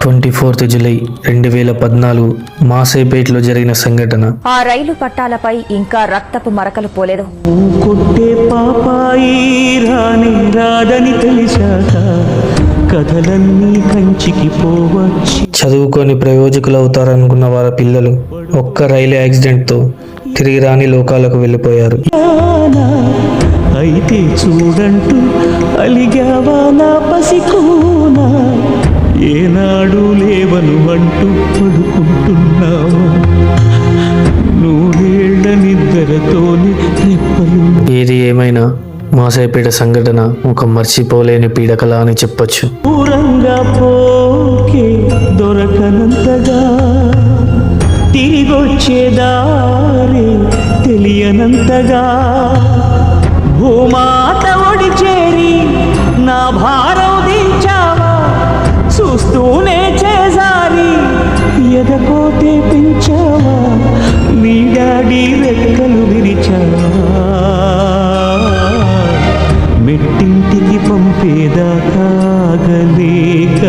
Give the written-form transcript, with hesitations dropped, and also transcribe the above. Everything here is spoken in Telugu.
24 జూలై 2014 మాసేపేటలో జరిగిన సంఘటన. ఆ రైలు పట్టాలపై ఇంకా రక్తపు మరకలు పోలేదు. కొట్టే పాపాయి రాని రాదని తెలిసాక కథలన్నీ కంచికి పోవచ్చు. చదువుకొని ప్రయోజకులు అవుతారనుకున్న వారి పిల్లలు ఒక్క రైలు యాక్సిడెంట్తో తిరిగి రాని లోకాలకు వెళ్ళిపోయారు. అయితే చూడంటూ అలిగావా నా పసికూనా, ఏనాడు లేవను అంటూ పడుకుంటున్నావు, నూరేళ్ల నిద్రతోని రెప్పలు. ఏది ఏమైనా మాసేపేట సంఘటన ఒక మర్చిపోలేని పీడకల అని చెప్పొచ్చు. దూరంగా పోకే దొరకనంతగా, తిరిగొచ్చేదారి తెలియనంతగా, భూమాత ఒడి చేరి నా భారం దించావా, చూస్తూనే చేసారి ఎదకోతే పెంచావా, నీ డాడీ రెక్కలు విరిచావా, మెట్టింటికి పంపేదాకా ఆగలేక